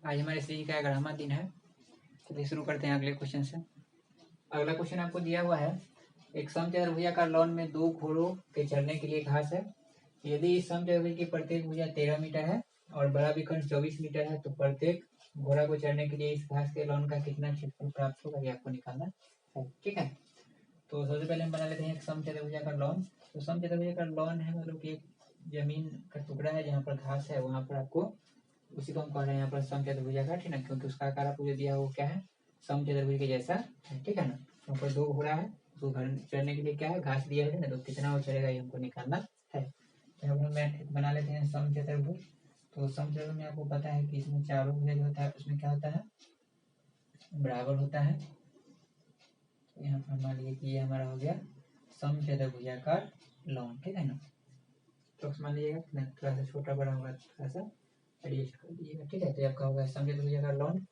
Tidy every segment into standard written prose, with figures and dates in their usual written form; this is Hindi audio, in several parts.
आज हमारे सीरीज का 11वां दिन है। चलिए शुरू करते हैं अगले क्वेश्चन से। अगला क्वेश्चन आपको दिया हुआ है, एक समचतुर्भुजाकार लॉन में दो घोड़ों के चलने के लिए घास है। यदि इस समचतुर्भुज की प्रत्येक भुजा 13 मीटर है और बड़ा विकर्ण 24 मीटर है, तो प्रत्येक घोड़ा को चढ़ने के लिए इस घास के लॉन का कितना क्षेत्रफल प्राप्त होगा, ये आपको निकालना है। ठीक है, तो सबसे पहले हम बना लेते हैं एक समचतुर्भुजाकार लॉन। तो समचतुर्भुजाकार लॉन है मतलब कि जमीन का टुकड़ा है जहाँ पर घास है, वहाँ पर आपको उसी को हम कह रहे हैं यहाँ पर समचतुर्भुजाकार, ठीक है ना, क्योंकि उसका आकार आपको जो दिया है वो क्या है, समचतुर्भुज के जैसा है। ठीक है ना, वहाँ पर दो घोड़ा है, तो घर चढ़ने के लिए क्या है, घास दिया है ना, तो कितना वो चढ़ेगा ये हमको निकालना है। तो हम लोग बना लेते हैं समचतुर्भुज। तो समचतुर्भुज में आपको पता है कि इसमें चारों भुजा जो होता है उसमें क्या होता है, बराबर होता है। तो यहाँ पर मान लीजिए कि ये हमारा हो गया समचतुर्भुजाकार लॉन। ठीक है ना, तो मान लीजिएगा कितना, थोड़ा सा छोटा बड़ा होगा, थोड़ा सा एडजस्ट कर दीजिएगा। ठीक है, तो आपका होगा समचतुर्भुजाकार लॉन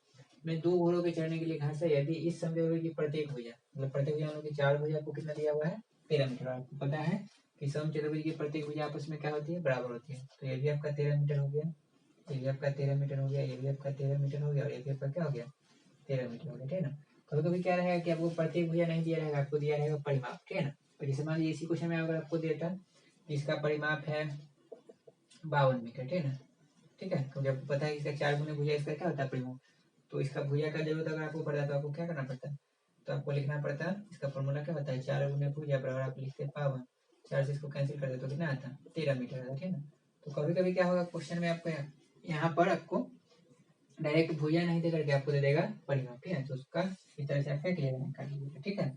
में दो घोड़ों के चढ़ने के लिए घास है। यदि इस समचतुर्भुज की प्रत्येक भुजा मतलब प्रत्येक भुजा की चार भुजा को कितना दिया हुआ है, 13 मीटर। आपको पता है कि समचतुर्भुज की प्रत्येक भुजा आपस में क्या होती है, बराबर होती है। तो ये भी आपका 13 मीटर हो गया, ये भी आपका 13 मीटर हो गया, ये भी आपका 13 मीटर हो गया, और ये भी आपका क्या हो गया, 13 मीटर हो गया। ठीक है ना, कभी कभी क्या रहेगा कि आपको प्रत्येक भुजा नहीं दिया रहेगा, आपको दिया रहेगा परिमाप। ठीक है ना, तो जैसे मान लीजिए इसी क्वेश्चन में अगर आपको देता इसका परिमाप है 52 मीटर। ठीक है ना, ठीक है, क्योंकि आपको पता है इसका 4 गुने भुजा इसका क्या होता है, परिमाप। तो इसका भुजा का जरूरत अगर आपको पड़ता है तो आपको क्या करना पड़ता है, तो आपको लिखना पड़ता है, इसका फॉर्मूला क्या होता है, 4 गुने भुजा बराबर आप लिखते हैं 52। 4 से इसको कैंसिल कर दे तो कितना आता है, 13 मीटर आता है। ठीक है ना, तो कभी कभी क्या होगा क्वेश्चन में आपको यहाँ पर आपको डायरेक्ट भुजा नहीं दे करके आपको दे देगा परिमाप। ठीक है, तो उसका इस तरह से आप क्या निकाल लीजिएगा। ठीक है,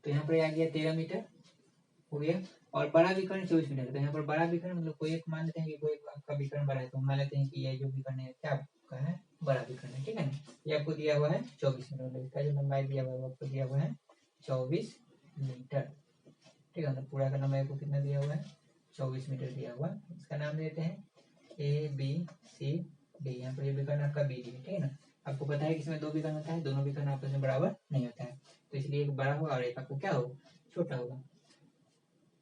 तो यहाँ पर आ गया 13 मीटर हो गया, और बड़ा विकर्ण 24 मीटर। तो यहाँ पर बड़ा विकर्ण मतलब कोई एक मान लेते हैं कि कोई आपका विकर्ण बड़ा है, तो मान लेते हैं कि ये जो विकर्ण है क्या आपका है, बड़ा विकर्ण है। ठीक है ना, ये आपको दिया हुआ है 24 मीटर, मतलब इसका जो लंबाई दिया हुआ है वो आपको दिया हुआ है 24 मीटर। ठीक है, मतलब पूरा का लंबाई को कितना दिया हुआ है, 24 मीटर दिया हुआ। इसका नाम देते हैं ए बी सी डी। यहाँ पर ये विकर्ण आपका बी डी है। ठीक है ना, आपको पता है कि इसमें दो विकर्ण होता है, दोनों विकर्ण आपस में बराबर नहीं होता है, तो इसलिए एक बड़ा होगा और एक आपका क्या होगा, छोटा होगा।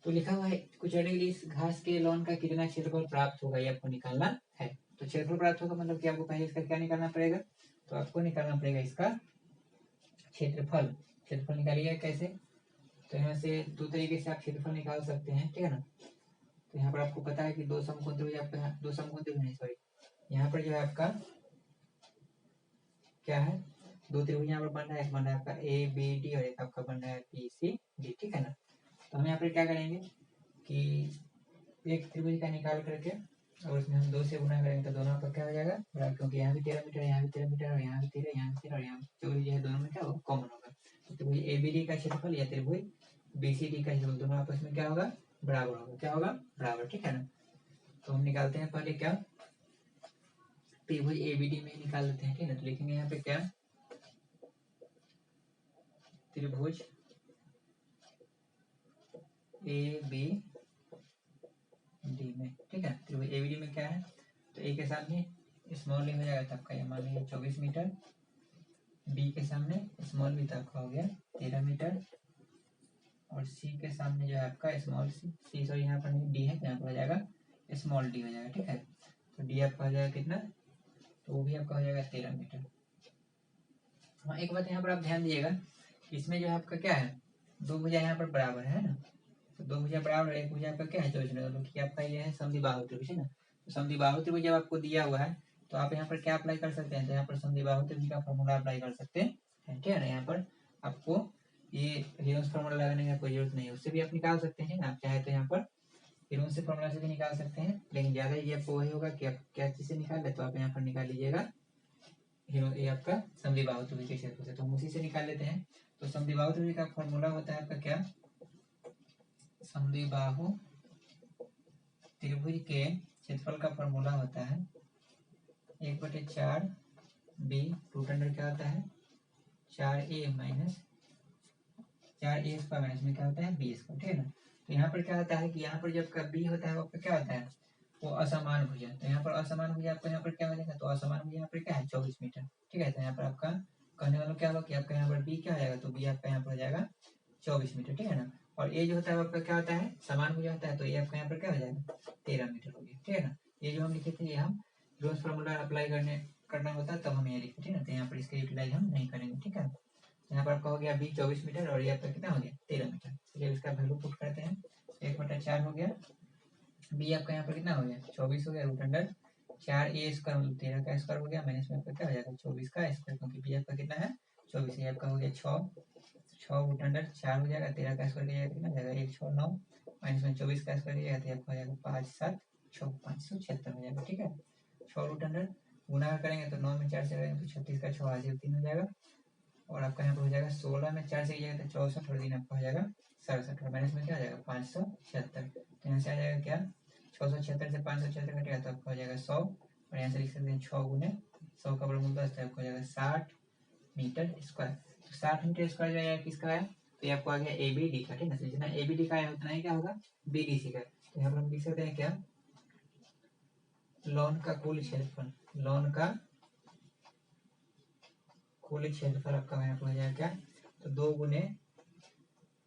तो लिखा हुआ है कुछ चढ़ने के लिए इस घास के लॉन का कितना क्षेत्रफल प्राप्त होगा, ये आपको निकालना है। तो क्षेत्रफल प्राप्त होगा मतलब कि आपको पहले इसका क्या निकालना पड़ेगा, तो आपको निकालना पड़ेगा इसका क्षेत्रफल। क्षेत्रफल निकालिएगा कैसे, तो यहाँ से दो तरीके से आप क्षेत्रफल निकाल सकते हैं। ठीक है ना, तो यहाँ पर आपको पता है कि दो समकोण त्रिभुज आपका, दो समकोण त्रिभुज नहीं सॉरी, यहाँ पर जो है आपका क्या है, दो त्रिभुज यहाँ पर बन रहा है, एक बन रहा है आपका ए बी डी और एक आपका बन रहा है बी सी डी। ठीक है ना, तो हम यहाँ पर क्या करेंगे कि एक त्रिभुज का निकाल करके और उसमें हम 2 से गुना करेंगे तो दोनों पर क्या हो जाएगा बराबर, क्योंकि यहाँ भी 13 मीटर, यहाँ भी 13 मीटर, और यहाँ भी 13, यहाँ भी 13, और यहाँ 24 जो है, दोनों में क्या होगा, कॉमन होगा। तो त्रिभुज ए बी डी का क्षेत्रफल या त्रिभुज बी सी डी का क्षेत्रफल दोनों आपस में क्या होगा, बराबर होगा। क्या होगा, बराबर। ठीक है ना, तो हम निकालते हैं पहले क्या, त्रिभुज ए बी डी में निकाल लेते हैं। ठीक है ना, तो लिखेंगे यहाँ पे क्या, त्रिभुज ए बी डी में। ठीक है, त्रिभुज ए बी डी में क्या है, तो ए के सामने स्मॉल ए हो जाएगा, तो आपका ये मान लीजिए 24 मीटर, बी के सामने स्मॉल बी तो आपका हो गया 13 मीटर, और सी के सामने जो है आपका स्मॉल सी सॉरी यहाँ पर नहीं डी है, यहाँ पर हो जाएगा स्मॉल डी हो जाएगा। ठीक है, तो डी आपका हो जाएगा कितना, तो वो भी आपका हो जाएगा 13 मीटर। हाँ, एक बात यहाँ पर आप ध्यान दीजिएगा, इसमें जो है आपका क्या है, दो भुजा यहाँ पर बराबर है ना, तो दो भुजा बराबर, एक भुजा आपका क्या है 24 मीटर, क्योंकि आपका ये है समद्विबाहु त्रिभुज है ना। तो समद्विबाहु त्रिभुज जब आपको दिया हुआ है तो आप यहाँ पर क्या अप्लाई कर सकते हैं, तो यहाँ पर समद्विबाहु त्रिभुज का फॉर्मूला अप्लाई कर सकते हैं। ठीक है ना, यहाँ पर आपको ये हेरोन्स फॉर्मूला लगाने की कोई जरूरत नहीं है, उससे भी आप निकाल सकते हैं। आप चाहे तो यहाँ पर हेरोन्स से फॉर्मूला से भी निकाल सकते हैं, लेकिन ज़्यादा ये आपको वही होगा कि आप क्या चीज़ से निकाल ले, तो आप यहाँ पर निकाल लीजिएगा ये आपका समद्विबाहु त्रिभुज के क्षेत्र से, तो हम उसी से निकाल लेते हैं। तो समद्विबाहु त्रिभुज का फॉर्मूला होता है आपका क्या, समद्विबाहु त्रिभुज के क्षेत्रफल का फॉर्मूला होता है 1/4 बी रूट अंडर क्या होता है 4a minus 4a square minus में क्या होता है बी स्क्वायर। ठीक है ना, तो यहाँ पर क्या होता है कि यहाँ पर जब आपका बी होता है वो आपका क्या होता है, वो असमान भुजा। तो यहाँ पर असमान भुजा आपका यहाँ पर क्या हो जाएगा, तो असमान भुजा यहाँ पर क्या है 24 मीटर। ठीक है, तो यहाँ पर आपका कहने वाला क्या होगा कि आपका यहाँ पर बी क्या हो जाएगा, तो बी आपका यहाँ पर हो जाएगा 24 मीटर। ठीक है ना, और ये जो होता है आपका क्या होता है, समान भुजा होता है, तो ये आपका यहाँ पर क्या हो जाएगा 13 मीटर हो गया। ठीक है ना, ये जो हम लिखे थे ये हम रोज फॉर्मूला अप्लाई करने करना होता है तब हम ये लिखते हैं ना, तो यहाँ पर इसका यूटिलाइज हम नहीं करेंगे। ठीक है, यहाँ पर आपका हो गया बी 24 मीटर और ये आपका कितना हो गया 13 मीटर। चलिए इसका वैल्यू पुट करते हैं, 1/4 हो गया, बी आपका यहाँ पर कितना हो गया 24 हो गया, रूट अंडर 4 ए स्क्वायर मतलब 13 का स्क्वायर हो गया, माइनस में आपका क्या हो जाएगा 24 का स्क्वायर, क्योंकि बी आपका कितना है 24, ये आपका हो गया 6 रूट अंडर 4 हो जाएगा, 13 का स्क्वायर किया जाएगा कितना जाएगा 1 6 9, माइनस में 24 का स्क्वायर किया जाएगा तो आपका हो जाएगा 5 7 6 576 हो जाएगा। ठीक है, 6 रूट अंडर गुना करेंगे तो 9 में 4 से करेंगे तो 36 का 6 आज 3 हो जाएगा, और आपका यहाँ पर हो जाएगा 16 में 4 से कीजिएगा तो 64 और 3 आपका हो जाएगा 67 और माइनस में क्या आ जाएगा 576, तो यहाँ से आ जाएगा क्या 676 से 576 कटेगा तो आपका हो जाएगा 100, और यहाँ से लिख सकते हैं 6 गुने 100 का वर्गमूल 10 तो आपका हो जाएगा 60 मीटर स्क्वायर। तो 60 मीटर स्क्वायर जो है किसका है, तो ये आपको आ गया ए बी डी का। ठीक है, जितना ए बी डी का है उतना ही क्या होगा बी डी सी का। तो यहाँ पर हम लिख सकते हैं क्या, लॉन का कुल क्षेत्रफल, लॉन का कुल क्षेत्रफल आपका यहाँ पर हो जाएगा क्या, तो 2 गुने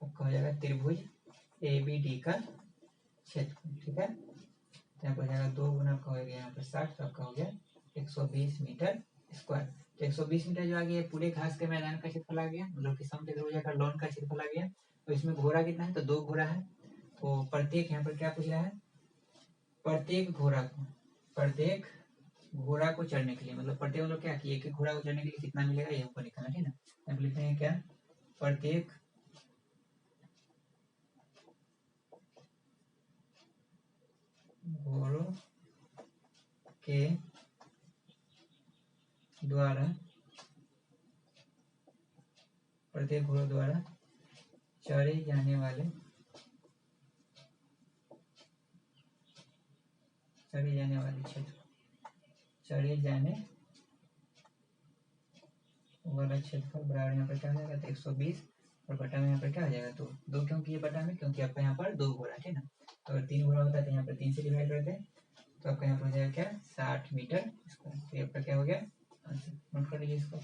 आपका हो जाएगा त्रिभुज ए बी डी का क्षेत्रफल। ठीक है, तो यहाँ पर हो जाएगा 2 गुना आपका हो गया यहाँ पर 60, तो आपका हो गया 120 मीटर स्क्वायर। तो 120 मीटर जो आ गया पूरे घास के मैदान का क्षेत्रफल आ गया, मतलब कि समचतुर्भुज का लॉन का क्षेत्रफल आ गया। तो इसमें घोड़ा कितना है, तो 2 घोड़ा है, तो प्रत्येक यहाँ पर क्या पूछ रहा है, प्रत्येक घोड़ा को चढ़ने के लिए, मतलब प्रत्येक मतलब क्या कि एक एक घोड़ा को चढ़ने के लिए कितना मिलेगा ये हमको निकालना। ठीक है, यहाँ पर लिखते हैं क्या, प्रत्येक घोड़ों के द्वारा, प्रत्येक घोड़ों द्वारा चढ़े जाने वाले क्षेत्र, चढ़े जाने वाला क्षेत्रफल बराबर यहाँ पर क्या हो जाएगा, तो 120 और बटा में यहाँ पर क्या हो जाएगा 2 क्यों किए बटा में, क्योंकि आपका यहाँ पर 2 घोड़ा है ना, तो अगर 3 घोड़ा होता है तो यहाँ पर 3 से डिवाइड करते हैं तो आपका यहाँ पर हो जाएगा क्या 60 मीटर स्क्वायर। तो ये आपका क्या हो गया आंसर, नोट कर लीजिए इसको।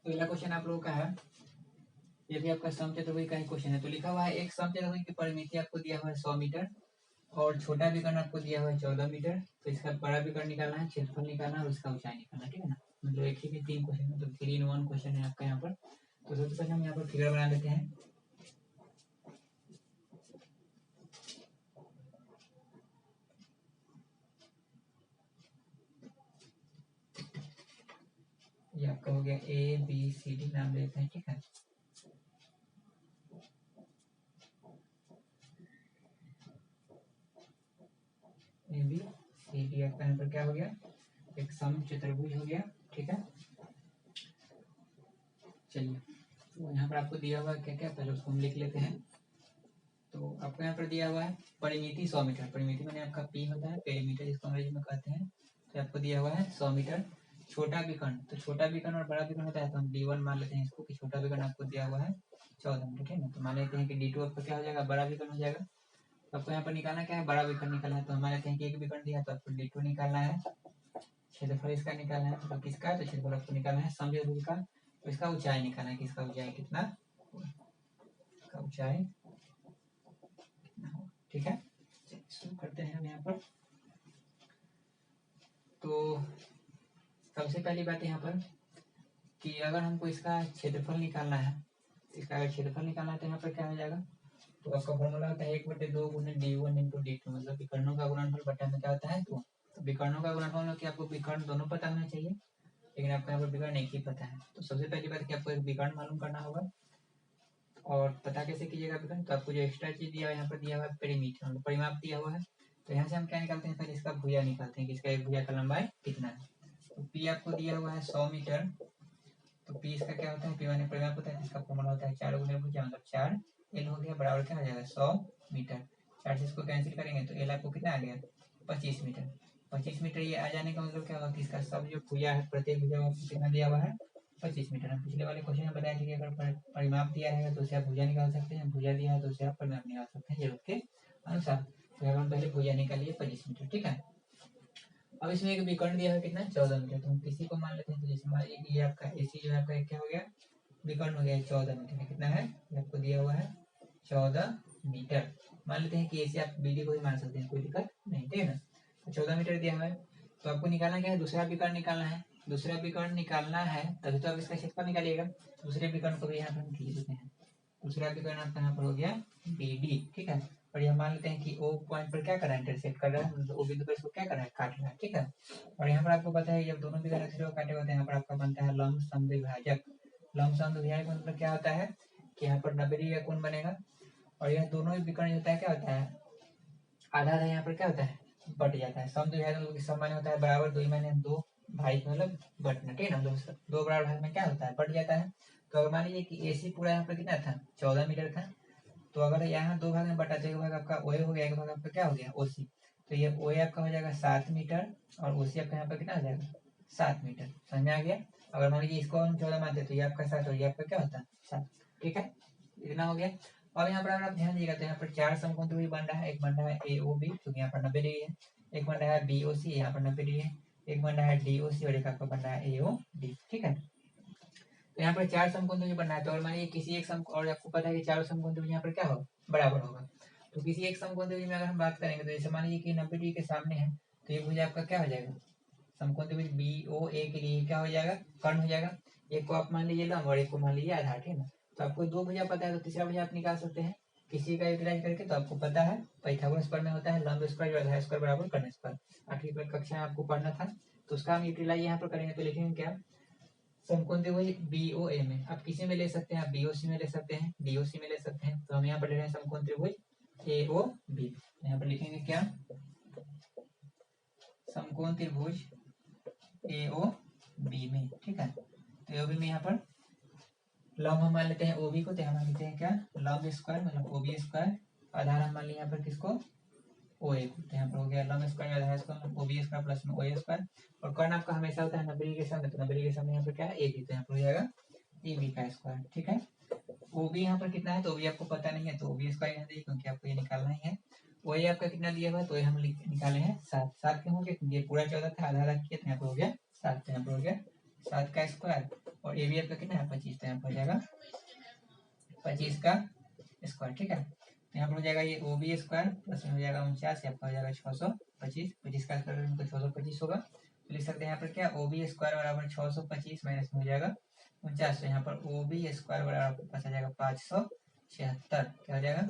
तो अगला क्वेश्चन आप लोगों का है, ये भी आपका समचतुर्भुज का ही क्वेश्चन है। तो लिखा हुआ है एक समचतुर्भुज की परिमिति आपको दिया हुआ है 100 मीटर और छोटा विकर्ण आपको दिया हुआ है 14 मीटर। तो इसका बड़ा विकर्ण निकालना है, क्षेत्रफल निकालना है और इसका ऊंचाई निकालना है। ठीक है ना, मतलब एक ही में 3 क्वेश्चन, मतलब 3 in 1 क्वेश्चन है आपका यहाँ पर। तो सबसे पहले हम यहाँ पर फिगर बना लेते हैं। ये आपका हो गया ए बी सी डी नाम लेते हैं। ठीक है, ए बी सी डी आपका यहाँ पर क्या हो गया, एक समचतुर्भुज हो गया। ठीक है, चलिए तो यहाँ पर आपको दिया हुआ क्या क्या, पहले उसको हम लिख लेते हैं। तो आपको यहाँ पर दिया हुआ है परिमिति 100 मीटर, परिमिति मैंने आपका पी होता है, पेरीमीटर जिसको अंग्रेजी में कहते हैं। तो आपको दिया हुआ है 100 मीटर। छोटा विकर्ण, तो छोटा विकर्ण और बड़ा विकर्ण होता है, तो हम D1 मान लेते हैं इसको कि छोटा विकर्ण आपको दिया हुआ है 14 मीटर। ठीक है ना, तो मान लेते हैं कि D2 आपका क्या हो जाएगा बड़ा विकर्ण हो जाएगा। तो आपको यहाँ पर निकालना क्या है, बड़ा विकर्ण निकालना है। तो हम मान लेते हैं कि एक विकर्ण दिया तो आपको D2 निकालना है, क्षेत्रफल इसका निकालना है, तो किसका, तो क्षेत्रफल आपको निकालना है समचतुर्भुज का। तो इसका ऊंचाई निकालना है, किसका ऊंचाई कितना, इसका ऊंचाई। ठीक है, शुरू करते हैं हम यहाँ पर। तो सबसे पहली बात यहाँ पर कि अगर हमको इसका क्षेत्रफल निकालना है, इसका अगर क्षेत्रफल निकालना है तो यहाँ पर क्या हो जाएगा, तो आपका फॉर्मूला होता है 1/2 गुने D1 इंटू D2, मतलब विकर्णों का गुणनफल बटा में क्या होता है 2। तो विकर्णों का गुणनफल मतलब कि आपको विकर्ण दोनों पता होना चाहिए, लेकिन आपको यहाँ पर विकर्ण एक ही पता है। तो सबसे पहली बात कि आपको एक विकर्ण मालूम करना होगा। और पता कैसे कीजिएगा विकर्ण, तो आपको जो एक्स्ट्रा चीज दिया है यहाँ पर दिया हुआ है परिमिति, मतलब परिमाप दिया हुआ है। तो यहाँ से हम क्या निकालते हैं, पहले इसका भुजा निकालते हैं कि इसका एक भुजा का लंबाई कितना है। तो पी आपको दिया हुआ है 100 मीटर, तो पी इसका क्या होता है, पी माने परिमाप होता है, इसका फॉर्मूला होता है 4 गुने भुजा, मतलब 4 एल हो गया बराबर क्या हो जाएगा 100 मीटर। 4 से इसको कैंसिल करेंगे तो एल आपको कितना आ गया 25 मीटर। 25 मीटर ये आ जाने का मतलब क्या होगा कि इसका सब जो भुजा है प्रत्येक भुजा में कितना दिया हुआ है 25 मीटर। हम पिछले वाले क्वेश्चन में बताया था कि अगर परिमाप दिया है तो उसे आप भुजा निकाल सकते हैं, भुजा दिया है तो उसे आप परिमाप निकाल सकते हैं जरूरत के अनुसार। तो हम पहले भुजा निकालिए 25 मीटर। ठीक है, अब इसमें एक विकर्ण दिया है कितना 14 मीटर, तो हम किसी को मान लेते हैं, तो जैसे मान लीजिए कि ये आपका AC जो है आपका क्या हो गया विकर्ण हो गया 14 मीटर, कितना है ये आपको दिया हुआ है 14 मीटर। मान लेते हैं कि AC आप BD को ही मान सकते हैं, कोई दिक्कत नहीं, ठीक है ना। तो 14 मीटर दिया हुआ है, तो आपको निकालना क्या है, दूसरा विकर्ण निकालना है। दूसरा विकर्ण निकालना है तभी तो आप इसका क्षेत्रफल निकालिएगा। दूसरे विकर्ण को भी यहाँ पर हम लिख देते हैं। दूसरा विकर्ण आपका यहाँ पर हो गया BD, ठीक है। और यह मान लेते हैं कि O पॉइंट पर क्या कर रहा है, इंटरसेक्ट कर रहा है, मतलब O बिंदु पर इसको क्या कर रहा है, काट रहा है, ठीक है। और यहाँ पर आपको पता है जब दोनों विकर्ण एक दूसरे को काटे होते हैं, यहाँ पर आपका बनता है लंब समद्विभाजक। लंब समद्विभाजक मतलब क्या होता है कि यहाँ पर 90 डिग्री का कोण बनेगा, और यह दोनों विकर्ण होता है क्या होता है, आधा आधा यहाँ पर क्या होता है बट जाता है। समद्विभाजक मतलब सब माने होता है बराबर, दो माने दो, भाई मतलब बटना, ठीक है ना, दो बराबर भाग में क्या होता है बट जाता है। तो अगर मान लीजिए कि AC पूरा यहाँ पर कितना था 14 मीटर था, तो अगर यहाँ दो भाग में बटा तो एक भाग आपका OA हो गया, एक भाग आपका क्या हो गया OC, तो ये OA आपका हो जाएगा 7 मीटर और OC आपका यहाँ पर कितना हो जाएगा 7 मीटर, समझ में आ गया। अगर मान लीजिए इसको हम 14 मानते तो ये आपका 7 और ये आपका क्या होता है 7, ठीक है, इतना हो गया। अब यहाँ पर अगर आप ध्यान दीजिएगा तो यहाँ पर 4 समकोण त्रिभुज बन रहा है। एक बन रहा है AOB क्योंकि यहाँ पर 90 डिग्री है, एक बन रहा है BOC यहाँ पर 90 डिग्री है, एक बन रहा है DOC और एक आपका बन रहा है AOD, ठीक है। तो यहाँ पर 4 समकोण त्रिभुज बन रहा है, तो और मानिए किसी एक समकोण, और आपको पता है कि चारों समकोण त्रिभुज यहाँ पर क्या होगा बराबर होगा, तो किसी एक समकोण त्रिभुज में अगर हम बात करेंगे तो जैसे मान लीजिए कि 90 डिग्री के सामने है, तो ये भुज आपका क्या हो जाएगा, समकोण त्रिभुज BOA के लिए क्या हो जाएगा कर्ण हो जाएगा। एक को आप मान लीजिए लंब और एक को मान लीजिए आधार, ठीक है ना। तो आपको दो भुजा पता है तो तीसरा भुजा आप निकाल सकते हैं किसी का यूटिलाइज करके। तो आपको पता है पाइथागोरस प्रमेय होता है लंब स्क्वायर आधार स्क्वायर बराबर कर्ण स्क्वायर, 8वीं कक्षा में आपको पढ़ना था, तो उसका हम यूटिलाइज यहाँ पर करेंगे। तो लिखेंगे क्या, समकोण त्रिभुज BOA में आप किसी में ले सकते हैं, आप BOC में ले सकते हैं, DOC में ले सकते हैं, तो हम यहाँ पर ले रहे हैं समकोण त्रिभुज AOB। यहाँ पर लिखेंगे क्या, समकोण त्रिभुज AOB में, ठीक है। तो AOB में यहाँ पर लंब हम मान लेते हैं OB को, तो हम मान लेते हैं क्या लंब स्क्वायर मतलब OB स्क्वायर, आधार हम मान लिया यहाँ पर किसको OA को, तो यहाँ पर हो गया लंब स्क्वायर आधार स्क्वायर OB स्क्वायर प्लस में OA स्क्वायर। और कर्ण आपका हमेशा होता है 90 डिग्री के सामने, तो 90 डिग्री के सामने यहाँ पर क्या है AB, तो यहाँ पर हो जाएगा AB का स्क्वायर, ठीक है। OB यहाँ पर कितना है, तो OB आपको पता नहीं है तो OB स्क्वायर यहाँ देखिए क्योंकि आपको ये निकालना ही है। OA आपका कितना दिया हुआ है, तो हम निकाले हैं 7, 7 क्यों हो गया क्योंकि ये पूरा 14 था, आधा आधा किया तो यहाँ पर हो गया 7, तो यहाँ पर हो गया 7 का स्क्वायर। और AB आपका कितना है 25, तो यहाँ पर हो जाएगा 25 का स्क्वायर, ठीक है। तो यहाँ पर हो जाएगा ये OB स्क्वायर प्लस में हो जाएगा 49, आपका हो जाएगा 625, 25 का स्क्वायर तो 625 होगा। तो लिख सकते हैं यहाँ पर क्या OB स्क्वायर बराबर 625 माइनस में हो जाएगा 49, तो यहाँ पर OB स्क्वायर बराबर आपके पास आ जाएगा 576, क्या हो जाएगा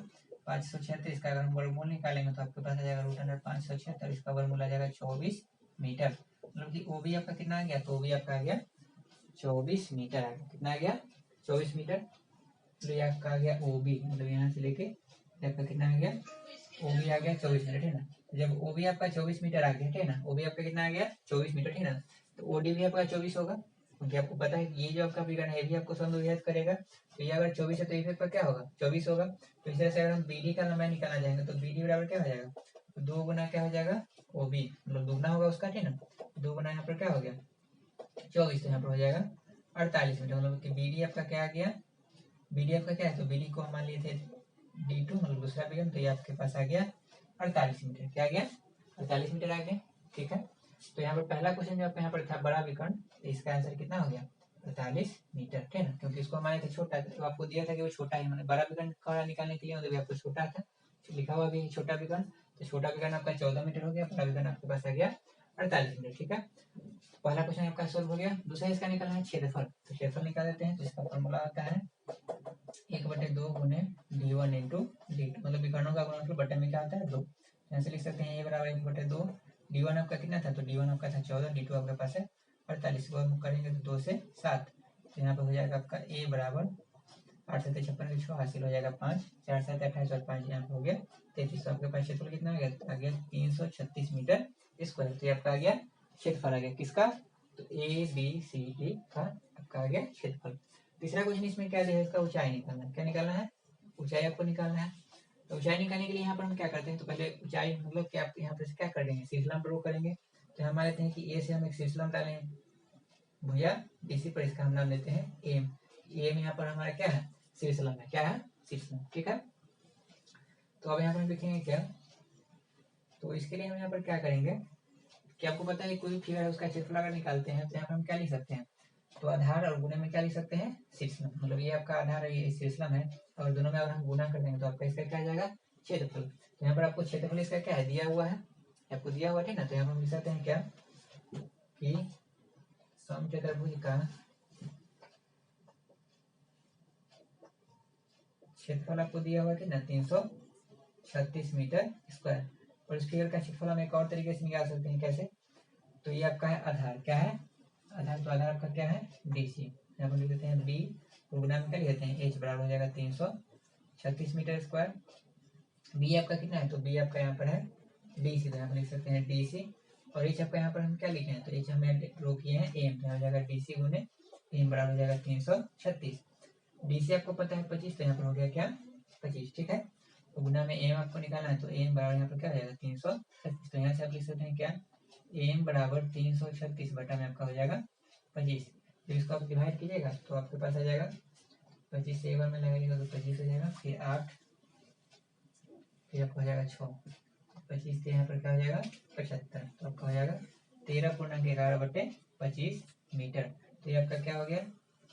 576। इसका अगर हम वर्गमूल निकालेंगे तो आपके पास आ जाएगा √576, इसका वर्गमूल आ जाएगा 24 मीटर, मतलब कि OB आपका कितना आ गया, तो OB आपका आ गया 24 मीटर आ गया, कितना आ गया 24 मीटर। तो ये आपका आ गया OB, मतलब यहाँ से लेके आपका कितना आ गया OB आ गया 24 मीटर, ठीक है ना। तो जब OB आपका 24 मीटर आ गया, ठीक है ना, OB आपका कितना आ गया 24 मीटर, ठीक है ना। तो OD भी आपका 24 होगा क्योंकि आपको पता है कि ये जो आपका विकर्ण है ये भी आपको समद्विभाजक करेगा, तो ये अगर 24 है तो ये आपका क्या होगा 24 होगा। तो इस तरह से अगर हम BD का लंबाई निकालना चाहेंगे तो BD बराबर क्या हो जाएगा, तो 2 गुना क्या हो जाएगा OB, मतलब दुगना होगा उसका, ठीक है ना। 2 गुना यहाँ पर क्या हो गया 24, तो यहाँ पर हो जाएगा 48 मीटर, मतलब कि BD आपका क्या आ गया, BD आपका क्या है, तो BD को हम मान लिए थे D2 मतलब दूसरा विकर्ण, तो ये आपके पास आ गया 48 मीटर, क्या आ गया 48 मीटर आ गया, ठीक है। तो यहाँ पर पहला क्वेश्चन जो आपका यहाँ पर था बड़ा विकर्ण, तो इसका आंसर कितना हो गया 48 मीटर, ठीक है ना, क्योंकि उसको हमारे थे छोटा, तो आपको दिया था कि वो छोटा है, मतलब बड़ा विकर्ण का निकालने के लिए मतलब आपको छोटा था, लिखा हुआ भी छोटा विकर्ण, तो छोटा विकर्ण आपका 14 मीटर हो गया, बड़ा विकर्ण आपके पास आ गया 48 मीटर, ठीक है। पहला क्वेश्चन आपका सोल्व हो गया। दूसरा इसका निकालना है क्षेत्रफल, तो क्षेत्रफल निकाल देते हैं। तो इसका फॉर्मूला आता है 1/2 गुने D1 इंटू D2, मतलब विकर्णों का गुणनफल बटे में क्या आता है 2, यहाँ से लिख सकते हैं ये बराबर 1/2। D1 आपका कितना था, तो D1 आपका था 14, D2 आपके पास है 48, को हम करेंगे तो 2 से 7, तो यहाँ पे हो जाएगा आपका A बराबर 8 7 56 के 6 हासिल हो जाएगा 5, 4 7 28 और 5 यहाँ पे हो गया 33, तो आपके पास क्षेत्रफल कितना आ गया 336 मीटर स्क्वायर। तो ये आपका आ गया क्षेत्रफल आ गया किसका, तो ABCD का आपका आ गया क्षेत्रफल। तीसरा क्वेश्चन इसमें क्या दिया है, इसका ऊंचाई निकालना है। क्या निकालना है, ऊंचाई आपको निकालना है। तो ऊंचाई निकालने के लिए यहाँ पर हम क्या करते हैं, तो पहले ऊंचाई मतलब क्या यहाँ पर क्या कर देंगे शीर्षलंब ड्रॉ करेंगे। तो हम लेते हैं कि A से हम एक शीर्षलंब डालें भुजा BC पर, इसका हम नाम लेते हैं एम। एम यहाँ पर हमारा क्या है शीर्षलंब है, क्या है शीर्षलंब, ठीक है। तो अब यहाँ पर हम लिखेंगे क्या, तो इसके लिए हम यहाँ पर क्या करेंगे, कि आपको पता है कोई भी फिगर है उसका क्षेत्रफल अगर निकालते हैं तो यहाँ पर हम क्या लिख सकते हैं, तो आधार और गुणे में क्या लिख सकते हैं, शीर्षलम। मतलब ये आपका आधार है, ये शीर्षलम है, और दोनों में अगर हम गुना कर देंगे तो आपका इसका क्या आ जाएगा, क्षेत्रफल। तो यहाँ पर आपको क्षेत्रफल इसका क्या है, दिया हुआ है, आपको दिया हुआ है ना। तो यहाँ पर हम लिख सकते हैं क्या कि समचतुर्भुज का क्षेत्रफल आपको दिया हुआ है कि ना 336 मीटर स्क्वायर। और इस फिगर का क्षेत्रफल हम एक और तरीके से निकाल सकते हैं, कैसे, तो ये आपका है आधार, क्या है आधार, तो आधार आपका क्या है BC। यहाँ पर लिख देते हैं B, गुना में क्या लिख देते हैं H बराबर हो जाएगा 336 मीटर स्क्वायर। B आपका कितना है, तो B आपका यहाँ पर है DC, तो यहाँ पर लिख सकते हैं DC। और H आपका यहाँ पर हम क्या लिखे हैं, तो H हमें ड्रॉ किए हैं M, तो यहाँ हो जाएगा DC गुने M बराबर हो जाएगा 336। DC आपको पता है 25, तो यहाँ पर हो गया क्या 25, ठीक है। तो गुना में M आपको निकालना है, तो M बराबर यहाँ पर क्या हो जाएगा 336। तो यहाँ से आप लिख सकते हैं क्या, M बराबर 336 बटा में आपका हो जाएगा 25। तो इसको आप डिवाइड कीजिएगा तो आपके पास आ जाएगा 25 से एक बार में लगाइएगा तो 25 हो जाएगा, फिर 8, फिर आपका हो जाएगा 6, 25 से यहाँ पर क्या हो जाएगा 75, तो आपका हो जाएगा 13.11/25 मीटर। तो ये आपका क्या हो गया,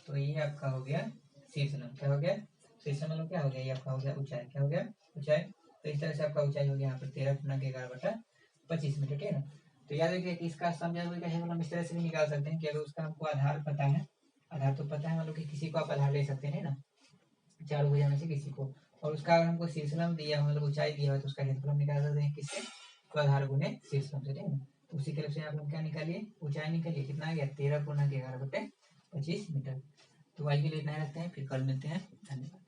तो ये आपका हो गया शीर्षलम, क्या हो गया शीर्षलम, मतलब क्या हो गया, ये आपका हो गया ऊंचाई, क्या हो गया ऊंचाई। तो इस तरह से आपका ऊंचाई हो गया यहाँ पर 13.11/25 मीटर, ठीक है ना। तो याद रखिए कि इसका समचतुर्भुज का क्षेत्रफल हम इस तरह से भी निकाल सकते हैं कि अगर उसका हमको आधार पता है, आधार तो पता है, मतलब कि किसी को आप आधार ले सकते हैं ना, चार भुजा में से किसी को, और उसका अगर हमको शीर्षलम दिया हो, मतलब ऊंचाई दिया हो, तो उसका क्षेत्रफल हम निकाल सकते हैं किससे, तो आधार गुने शीर्षलम से, ठीक है ना। तो उसी तरफ से आप लोग क्या निकालिए, ऊंचाई निकालिए, कितना आ गया 13.11/25 मीटर। तो आज के लिए इतना ही रखते हैं, फिर कल मिलते हैं, धन्यवाद।